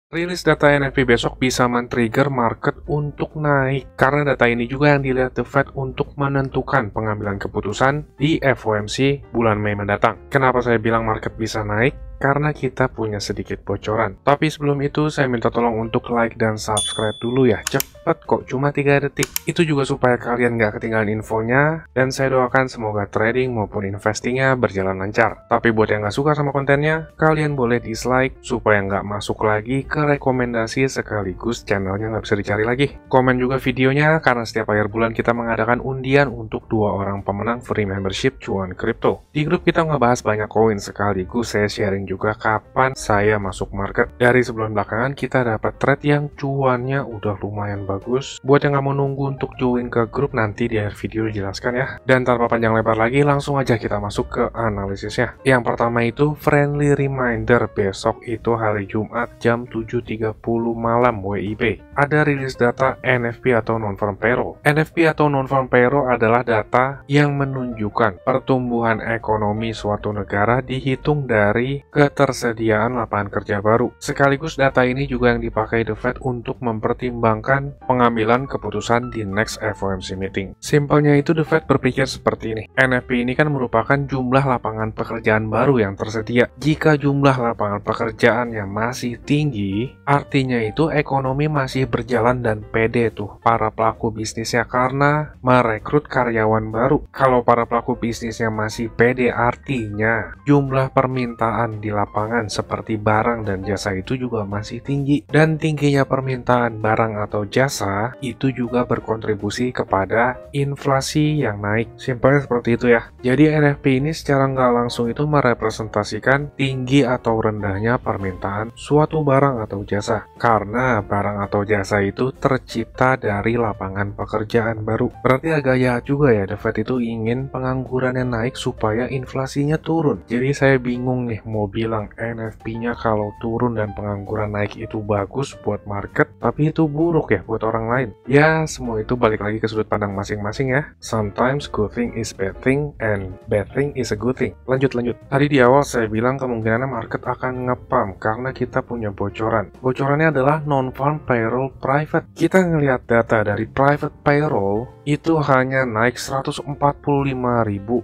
Rilis data NFP besok bisa men-trigger market untuk naik karena data ini juga yang dilihat The Fed untuk menentukan pengambilan keputusan di FOMC bulan Mei mendatang. Kenapa saya bilang market bisa naik? Karena kita punya sedikit bocoran. Tapi sebelum itu saya minta tolong untuk like dan subscribe dulu ya. Cepet kok, cuma 3 detik. Itu juga supaya kalian nggak ketinggalan infonya. Dan saya doakan semoga trading maupun investingnya berjalan lancar. Tapi buat yang nggak suka sama kontennya, kalian boleh dislike supaya nggak masuk lagi ke rekomendasi sekaligus channelnya nggak bisa dicari lagi. Komen juga videonya karena setiap akhir bulan kita mengadakan undian untuk 2 orang pemenang free membership cuan kripto. Di grup kita ngebahas banyak koin sekaligus saya sharing juga kapan saya masuk market. Dari sebulan belakangan kita dapat trade yang cuannya udah lumayan bagus. Buat yang nggak mau nunggu untuk join ke grup, nanti di akhir video dijelaskan ya. Dan tanpa panjang lebar lagi, langsung aja kita masuk ke analisisnya. Yang pertama itu friendly reminder, besok itu hari Jumat jam 7.30 malam WIB. Ada rilis data NFP atau non-farm payroll. NFP atau non-farm payroll adalah data yang menunjukkan pertumbuhan ekonomi suatu negara dihitung dari ketersediaan lapangan kerja baru. Sekaligus data ini juga yang dipakai The Fed untuk mempertimbangkan pengambilan keputusan di next FOMC meeting. Simpelnya itu The Fed berpikir seperti ini. NFP ini kan merupakan jumlah lapangan pekerjaan baru yang tersedia. Jika jumlah lapangan pekerjaannya masih tinggi, artinya itu ekonomi masih berjalan dan pede tuh para pelaku bisnisnya karena merekrut karyawan baru. Kalau para pelaku bisnisnya masih pede, artinya jumlah permintaan di lapangan seperti barang dan jasa itu juga masih tinggi, dan tingginya permintaan barang atau jasa itu juga berkontribusi kepada inflasi yang naik. Simpelnya seperti itu ya. Jadi NFP ini secara nggak langsung itu merepresentasikan tinggi atau rendahnya permintaan suatu barang atau jasa, karena barang atau jasa itu tercipta dari lapangan pekerjaan baru. Berarti agak jahat juga ya, The Fed itu ingin penganggurannya naik supaya inflasinya turun. Jadi saya bingung nih mau bilang NFP-nya kalau turun dan pengangguran naik itu bagus buat market, tapi itu buruk ya buat orang lain. Ya, semua itu balik lagi ke sudut pandang masing-masing ya. Sometimes good thing is bad thing and bad thing is a good thing. Lanjut. Tadi di awal saya bilang kemungkinan market akan ngepump karena kita punya bocoran. Bocorannya adalah non-farm payroll private. Kita ngelihat data dari private payroll itu hanya naik 145.000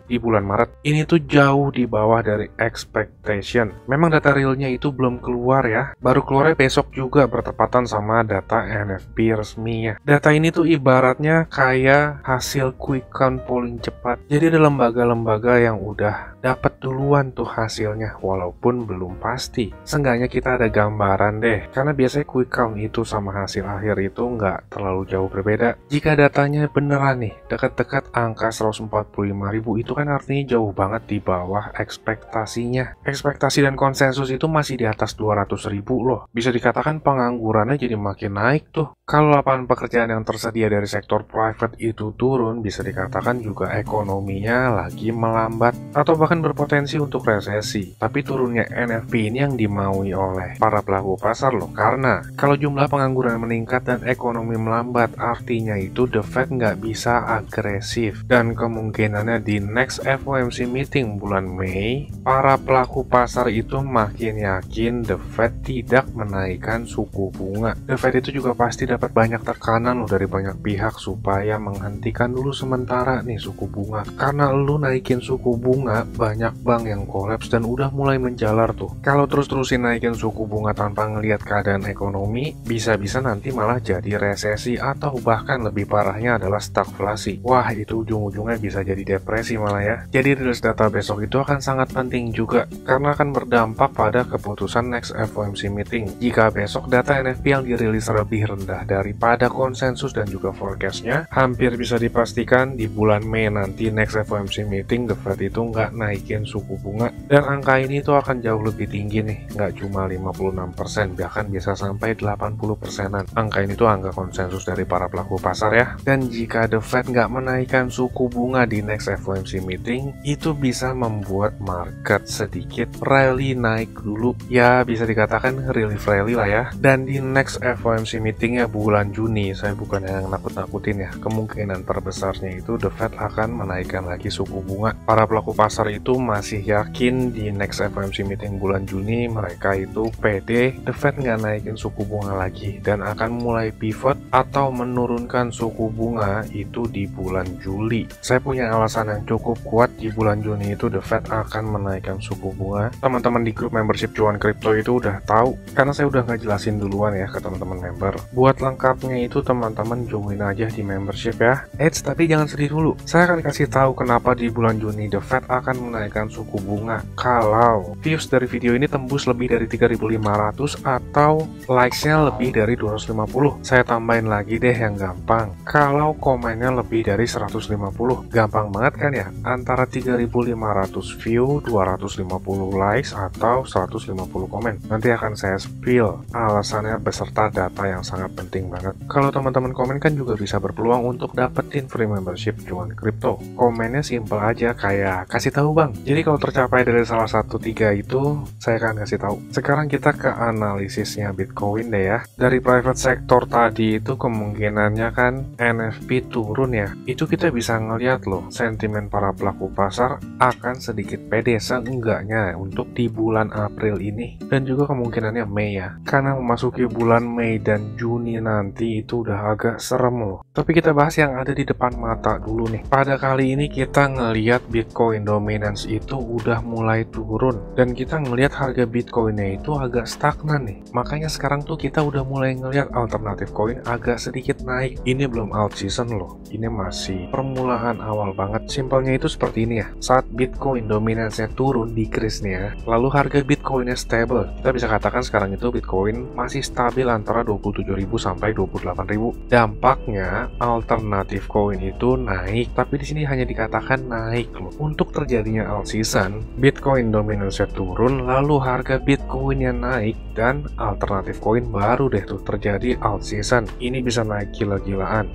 di bulan Maret. Ini tuh jauh di bawah dari expectation. Memang data realnya itu belum keluar ya. Baru keluarnya besok juga bertepatan sama data NFP resminya. Data ini tuh ibaratnya kayak hasil quick count polling cepat. Jadi ada lembaga-lembaga yang udah dapat duluan tuh hasilnya walaupun belum pasti. Seenggaknya kita ada gambaran deh. Karena biasanya quick count itu sama hasil akhir itu nggak terlalu jauh berbeda. Jika datanya beneran nih dekat-dekat angka 145.000, itu kan artinya jauh banget di bawah ekspektasinya. Ekspektasi dan konsensus itu masih di atas 200.000 loh. Bisa dikatakan penganggurannya jadi makin naik tuh. Kalau lapangan pekerjaan yang tersedia dari sektor private itu turun, bisa dikatakan juga ekonominya lagi melambat atau bahkan berpotensi untuk resesi. Tapi turunnya NFP ini yang dimaui oleh para pelaku pasar loh. Karena kalau jumlah pengangguran meningkat dan ekonomi melambat, artinya itu The Fed nggak bisa agresif. Dan kemungkinannya di next FOMC meeting bulan Mei, para pelaku pasar itu makin yakin The Fed tidak menaikkan suku bunga. The Fed itu juga pasti dapat banyak tekanan loh dari banyak pihak supaya menghentikan dulu sementara nih suku bunga. Karena lu naikin suku bunga, banyak bank yang kolaps dan udah mulai menjalar tuh. Kalau terus-terusin naikin suku bunga tanpa ngelihat keadaan ekonomi, bisa-bisa nanti malah jadi resesi atau bahkan lebih parahnya adalah stagflasi. Wah, itu ujung-ujungnya bisa jadi depresi malah ya. Jadi rilis data besok itu akan sangat penting juga karena akan berdampak pada keputusan next FOMC meeting. Jika besok data NFP yang dirilis lebih rendah daripada konsensus dan juga forecastnya, hampir bisa dipastikan di bulan Mei nanti next FOMC meeting The Fed itu nggak naikin suku bunga, dan angka ini tuh akan jauh lebih tinggi nih, nggak cuma 56%, bahkan bisa sampai 80%-an. Angka ini tuh angka konsensus dari para pelaku pasar ya. Dan jika The Fed nggak menaikkan suku bunga di next FOMC meeting, itu bisa membuat market sedikit rally naik dulu. Ya bisa dikatakan relief rally lah ya. Dan di next FOMC meetingnya bulan Juni, saya bukan yang nakut-nakutin ya, kemungkinan terbesarnya itu The Fed akan menaikkan lagi suku bunga. Para pelaku pasar itu masih yakin di next FOMC meeting bulan Juni mereka itu pede The Fed nggak naikin suku bunga lagi dan akan mulai pivot atau menurunkan suku bunga itu di bulan Juli. Saya punya alasan yang cukup kuat di bulan Juni itu The Fed akan menaikkan suku bunga. Teman-teman di grup membership Cuan Kripto itu udah tahu karena saya udah ngejelasin duluan ya ke teman-teman member. Buat lengkapnya itu teman-teman join aja di membership ya. Tapi jangan sedih dulu. Saya akan kasih tahu kenapa di bulan Juni The Fed akan menaikkan suku bunga. Kalau views dari video ini tembus lebih dari 3.500 atau likes-nya lebih dari 250. Saya tambahin lagi deh yang gampang. Kalau komennya lebih dari 150. Gampang banget kan ya? Antara 3.500 view, 250 likes atau 150 komen. Nanti akan saya spill alasannya beserta data yang sangat penting banget. Kalau teman-teman komen kan juga bisa berpeluang untuk dapetin free membership Cuan Kripto. Komennya simple aja kayak kasih tahu bang. Jadi kalau tercapai dari salah satu 3 itu, saya akan kasih tahu. Sekarang kita ke analisisnya Bitcoin deh ya. Dari private sector tadi itu kemungkinannya kan NFP turun ya. Itu kita bisa ngeliat loh, sentimen para pelaku pasar akan sedikit pede seenggaknya untuk di bulan April ini. Dan juga kemungkinannya Mei ya. Karena memasuki bulan Mei dan Juni nanti itu udah agak serem loh. Tapi kita bahas yang ada di depan mata dulu nih. Pada kali ini kita ngeliat Bitcoin dominance itu udah mulai turun. Dan kita ngeliat harga Bitcoinnya itu agak stagnan nih. Makanya sekarang tuh kita udah mulai ngeliat alternatif coin agak sedikit naik. Ini belum out season loh. Ini masih permulaan awal banget. Simpelnya itu seperti ini ya. Saat Bitcoin dominance-nya turun, decrease nih ya. Lalu harga Bitcoinnya stable. Kita bisa katakan sekarang itu Bitcoin masih stabil antara 27.000 sampai 28.000. Dampaknya alternatif coin itu naik, tapi di sini hanya dikatakan naik loh. Untuk terjadinya alt season, Bitcoin dominance-nya turun, lalu harga Bitcoin-nya naik dan alternatif coin baru deh tuh terjadi alt season. Ini bisa naik gila-gilaan.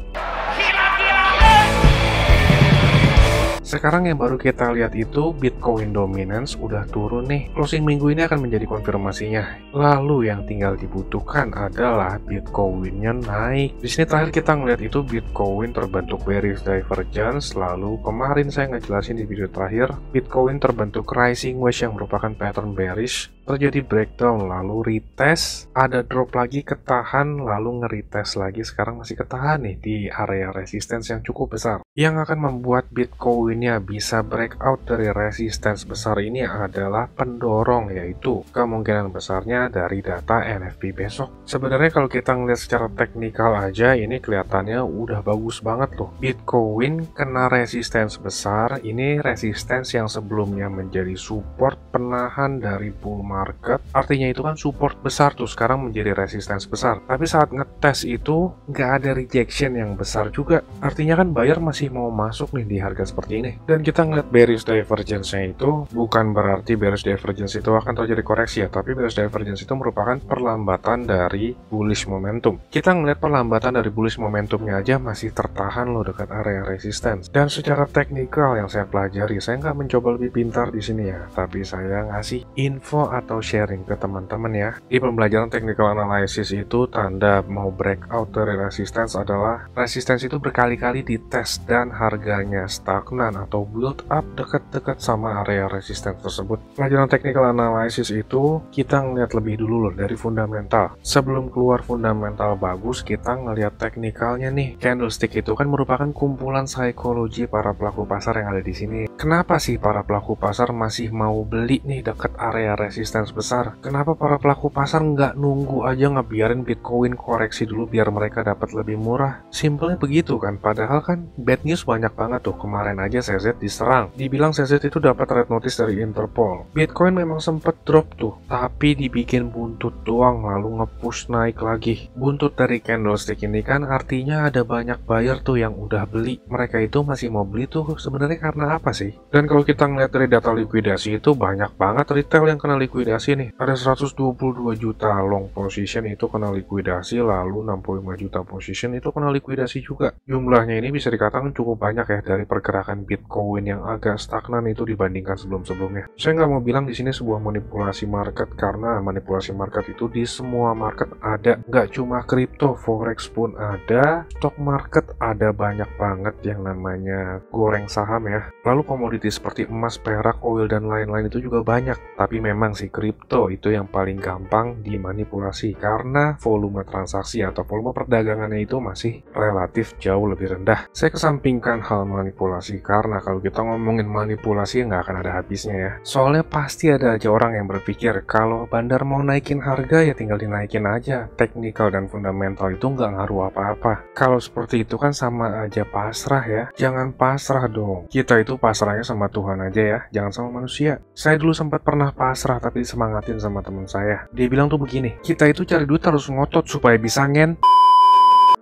Sekarang yang baru kita lihat itu Bitcoin dominance udah turun nih. Closing minggu ini akan menjadi konfirmasinya. Lalu yang tinggal dibutuhkan adalah Bitcoin-nya naik. Di sini terakhir kita ngeliat itu Bitcoin terbentuk bearish divergence. Lalu kemarin saya ngejelasin di video terakhir Bitcoin terbentuk rising wedge yang merupakan pattern bearish. Terjadi breakdown, lalu retest, ada drop lagi, ketahan, lalu nge-retest lagi. Sekarang masih ketahan nih di area resistance yang cukup besar. Yang akan membuat Bitcoin-nya bisa breakout dari resistance besar ini adalah pendorong, yaitu kemungkinan besarnya dari data NFP besok. Sebenarnya kalau kita ngeliat secara teknikal aja, ini kelihatannya udah bagus banget loh. Bitcoin kena resistance besar, ini resistance yang sebelumnya menjadi support penahan dari bull market, artinya itu kan support besar tuh sekarang menjadi resistance besar. Tapi saat ngetes itu nggak ada rejection yang besar juga, artinya kan buyer masih mau masuk nih di harga seperti ini. Dan kita ngeliat bearish divergence-nya itu bukan berarti bearish divergence itu akan terjadi koreksi ya, tapi bearish divergence itu merupakan perlambatan dari bullish momentum. Kita ngeliat perlambatan dari bullish momentumnya aja masih tertahan loh dekat area resistance. Dan secara teknikal yang saya pelajari, saya nggak mencoba lebih pintar di sini ya, tapi saya ngasih info atau sharing ke teman-teman ya. Di pembelajaran technical analysis itu tanda mau breakout dari resistance adalah resistance itu berkali-kali dites dan harganya stagnan atau build up dekat-dekat sama area resistance tersebut. Pelajaran technical analysis itu kita ngeliat lebih dulu loh dari fundamental. Sebelum keluar fundamental bagus, kita ngeliat teknikalnya nih. Candlestick itu kan merupakan kumpulan psikologi para pelaku pasar yang ada di sini. Kenapa sih para pelaku pasar masih mau beli nih dekat area resistance besar? Kenapa para pelaku pasar nggak nunggu aja ngebiarin Bitcoin koreksi dulu biar mereka dapat lebih murah? Simpelnya begitu kan, padahal kan bad news banyak banget tuh. Kemarin aja CZ diserang, dibilang CZ itu dapat red notice dari Interpol. Bitcoin memang sempet drop tuh, tapi dibikin buntut doang lalu nge-push naik lagi. Buntut dari candlestick ini kan artinya ada banyak buyer tuh yang udah beli. Mereka itu masih mau beli tuh sebenarnya karena apa sih? Dan kalau kita ngeliat dari data likuidasi itu banyak banget retail yang kena likuidasi nih. Ada 122 juta long position itu kena likuidasi, lalu 65 juta position itu kena likuidasi juga. Jumlahnya ini bisa dikatakan cukup banyak ya dari pergerakan Bitcoin Bitcoin yang agak stagnan itu dibandingkan sebelum-sebelumnya. Saya nggak mau bilang di sini sebuah manipulasi market, karena manipulasi market itu di semua market ada, nggak cuma kripto, forex pun ada, stock market ada, banyak banget yang namanya goreng saham ya. Lalu komoditi seperti emas, perak, oil, dan lain-lain itu juga banyak. Tapi memang sih kripto itu yang paling gampang dimanipulasi karena volume transaksi atau volume perdagangannya itu masih relatif jauh lebih rendah. Saya kesampingkan hal manipulasi karena kalau kita ngomongin manipulasi nggak akan ada habisnya ya. Soalnya pasti ada aja orang yang berpikir kalau bandar mau naikin harga ya tinggal dinaikin aja. Teknikal dan fundamental itu nggak ngaruh apa-apa. Kalau seperti itu kan sama aja pasrah ya. Jangan pasrah dong. Kita itu pasrahnya sama Tuhan aja ya, jangan sama manusia. Saya dulu sempat pernah pasrah tapi disemangatin sama teman saya. Dia bilang tuh begini, kita itu cari duit harus ngotot supaya bisa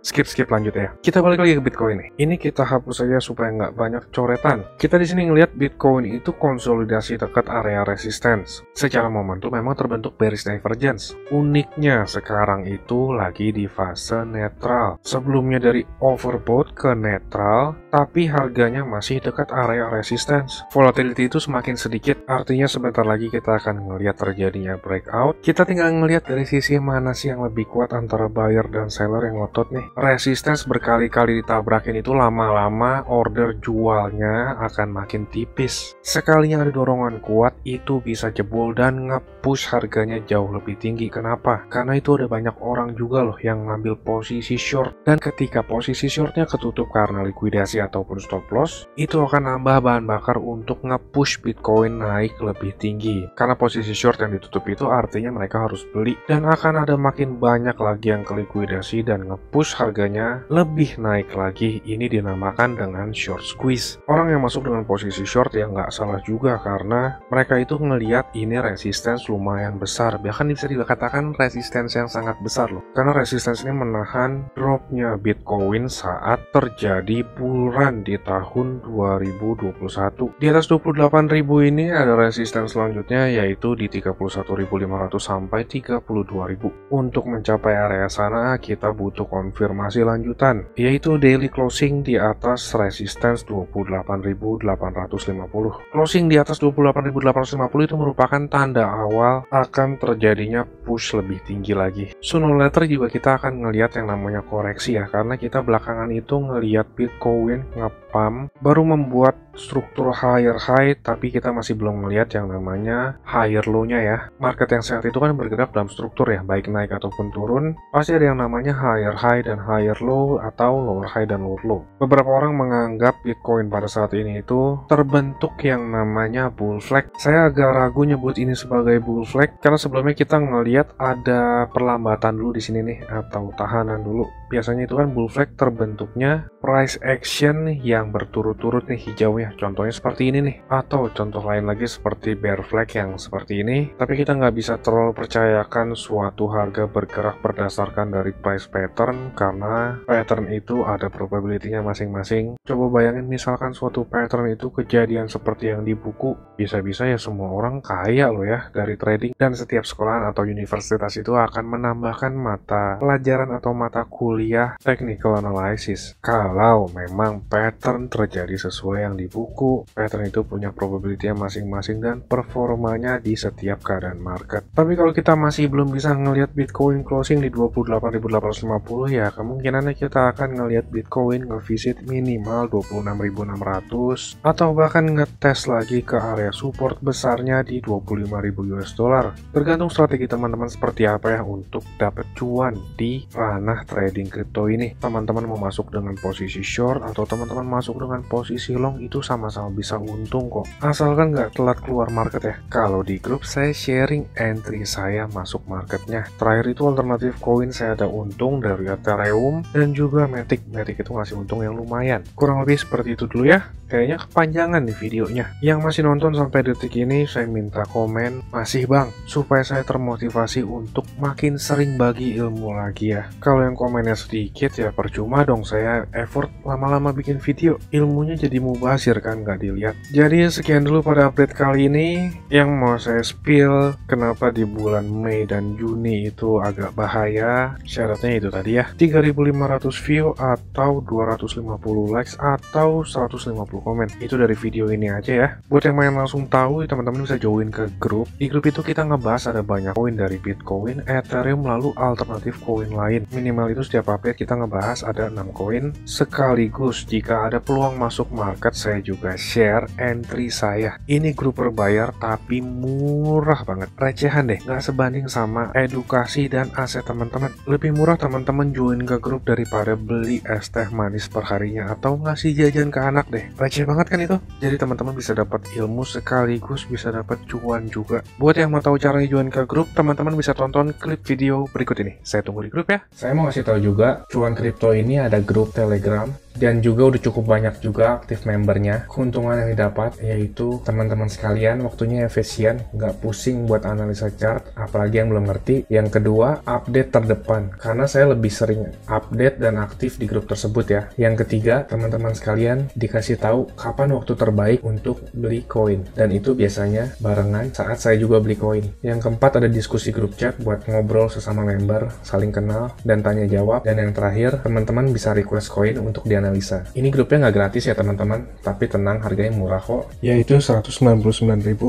skip lanjut ya. Kita balik lagi ke Bitcoin nih. Ini kita hapus saja supaya nggak banyak coretan. Kita di sini ngelihat Bitcoin itu konsolidasi dekat area resistance. Secara momentum memang terbentuk bearish divergence. Uniknya sekarang itu lagi di fase netral. Sebelumnya dari overbought ke netral, tapi harganya masih dekat area resistance. Volatility itu semakin sedikit, artinya sebentar lagi kita akan ngelihat terjadinya breakout. Kita tinggal ngelihat dari sisi mana sih yang lebih kuat antara buyer dan seller yang ngotot nih. Resistance berkali-kali ditabrakin itu lama-lama order jualnya akan makin tipis. Sekalinya ada dorongan kuat itu bisa jebol dan nge-push harganya jauh lebih tinggi. Kenapa? Karena itu ada banyak orang juga loh yang ngambil posisi short, dan ketika posisi shortnya ketutup karena likuidasi ataupun stop loss, itu akan nambah bahan bakar untuk nge-push Bitcoin naik lebih tinggi. Karena posisi short yang ditutup itu artinya mereka harus beli, dan akan ada makin banyak lagi yang ke likuidasi dan nge-push harganya lebih naik lagi. Ini dinamakan dengan short squeeze. Orang yang masuk dengan posisi short ya nggak salah juga, karena mereka itu ngelihat ini resistance lumayan besar, bahkan bisa dikatakan resistance yang sangat besar loh, karena resistance ini menahan dropnya Bitcoin saat terjadi bull run di tahun 2021. Di atas 28.000 ini ada resistance selanjutnya, yaitu di 31.500 sampai 32.000. Untuk mencapai area sana kita butuh konfirmasi lanjutan, yaitu daily closing di atas resistance 28.850. Closing di atas 28.850 itu merupakan tanda awal akan terjadinya push lebih tinggi lagi. Sooner or later juga kita akan ngelihat yang namanya koreksi ya, karena kita belakangan itu ngelihat Bitcoin ngepump baru membuat struktur higher high, tapi kita masih belum melihat yang namanya higher low-nya ya. Market yang sehat itu kan bergerak dalam struktur ya, baik naik ataupun turun, pasti ada yang namanya higher high dan higher low, atau lower high dan lower low. Beberapa orang menganggap Bitcoin pada saat ini itu terbentuk yang namanya bull flag. Saya agak ragu nyebut ini sebagai bull flag, karena sebelumnya kita ngelihat ada perlambatan dulu di sini nih, atau tahanan dulu. Biasanya itu kan bull flag terbentuknya price action yang berturut-turut nih hijaunya. Contohnya seperti ini nih, atau contoh lain lagi seperti bear flag yang seperti ini. Tapi kita nggak bisa terlalu percayakan suatu harga bergerak berdasarkan dari price pattern, karena pattern itu ada probability-nya masing-masing. Coba bayangin misalkan suatu pattern itu kejadian seperti yang di buku, bisa-bisa ya semua orang kaya loh ya dari trading, dan setiap sekolahan atau universitas itu akan menambahkan mata pelajaran atau mata kuliah technical analysis. Kalau memang pattern terjadi sesuai yang di buku, pattern itu punya probability-nya masing-masing dan performanya di setiap keadaan market. Tapi kalau kita masih belum bisa ngelihat Bitcoin closing di 28.850 ya, kemungkinannya kita akan ngelihat Bitcoin ngevisit minimal 26.600 atau bahkan ngetes lagi ke area support besarnya di 25.000 US dollar. Tergantung strategi teman-teman seperti apa ya untuk dapat cuan di ranah trading kripto ini. Teman-teman mau masuk dengan posisi short atau teman-teman masuk dengan posisi long, itu sama-sama bisa untung kok, asalkan nggak telat keluar market ya. Kalau di grup saya sharing entry saya masuk marketnya. Terakhir itu alternatif koin saya ada untung dari Ethereum dan juga Matic itu ngasih untung yang lumayan. Kurang lebih seperti itu dulu ya. Kayaknya kepanjangan nih videonya. Yang masih nonton sampai detik ini saya minta komen masih bang, supaya saya termotivasi untuk makin sering bagi ilmu lagi ya. Kalau yang komennya sedikit ya percuma dong saya effort lama-lama bikin video, ilmunya jadi mubazir kan, nggak dilihat. Jadi sekian dulu pada update kali ini yang mau saya spill kenapa di bulan Mei dan Juni itu agak bahaya. Syaratnya itu tadi ya, 3.500 view atau 250 likes atau 150 komen. Itu dari video ini aja ya. Buat yang main langsung tahu, teman-teman bisa join ke grup. Di grup itu kita ngebahas ada banyak koin dari Bitcoin, Ethereum, lalu alternatif koin lain. Minimal itu setiap update kita ngebahas ada 6 koin. Sekaligus jika ada peluang masuk market, saya juga share entry saya. Ini grup berbayar tapi murah banget. Recehan deh, nggak sebanding sama edukasi dan aset teman-teman. Lebih murah teman-teman join ke grup daripada beli es teh manis perharinya atau ngasih jajan ke anak deh. Receh banget kan itu? Jadi teman-teman bisa dapat ilmu sekaligus bisa dapat cuan juga. Buat yang mau tahu cara join ke grup, teman-teman bisa tonton klip video berikut ini. Saya tunggu di grup ya. Saya mau kasih tahu juga, cuan kripto ini ada grup Telegram dan juga udah cukup banyak juga aktif membernya. Keuntungan yang didapat yaitu teman-teman sekalian waktunya efisien, nggak pusing buat analisa chart, apalagi yang belum ngerti. Yang kedua, update terdepan karena saya lebih sering update dan aktif di grup tersebut ya. Yang ketiga, teman-teman sekalian dikasih tahu kapan waktu terbaik untuk beli koin, dan itu biasanya barengan saat saya juga beli koin. Yang keempat, ada diskusi grup chat buat ngobrol sesama member, saling kenal dan tanya jawab. Dan yang terakhir, teman-teman bisa request koin untuk dianalisa. Ini grupnya nggak gratis ya teman-teman, tapi tenang, harganya murah kok, yaitu Rp199.000.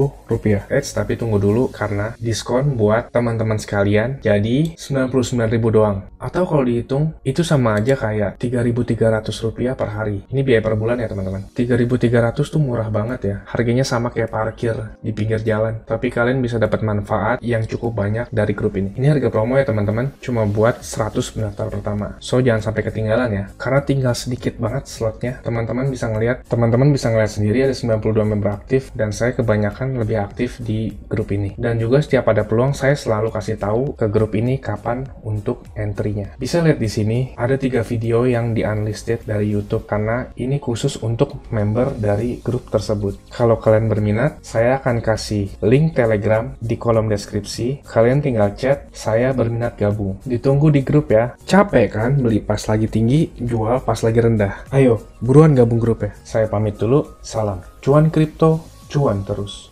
Tapi tunggu dulu karena diskon buat teman-teman sekalian jadi Rp99.000 doang. Atau kalau dihitung itu sama aja kayak Rp3.300 per hari. Ini biaya per bulan ya teman-teman. 3.300 tuh murah banget ya. Harganya sama kayak parkir di pinggir jalan. Tapi kalian bisa dapat manfaat yang cukup banyak dari grup ini. Ini harga promo ya teman-teman, cuma buat 100 pendaftar pertama. So jangan sampai ketinggalan ya. Karena tinggal sedikit banget slotnya. Teman-teman bisa ngelihat sendiri ada 92 member aktif dan saya kebanyakan lebih aktif di grup ini. Dan juga setiap ada peluang saya selalu kasih tahu ke grup ini kapan untuk entry-nya. Bisa lihat di sini ada 3 video yang di unlisted dari YouTube karena ini khusus untuk member dari grup tersebut. Kalau kalian berminat, saya akan kasih link Telegram di kolom deskripsi. Kalian tinggal chat, saya berminat gabung. Ditunggu di grup ya. Capek kan beli pas lagi tinggi, jual pas lagi rendah. Ayo, buruan gabung grup ya. Saya pamit dulu, salam. Cuan kripto, cuan terus.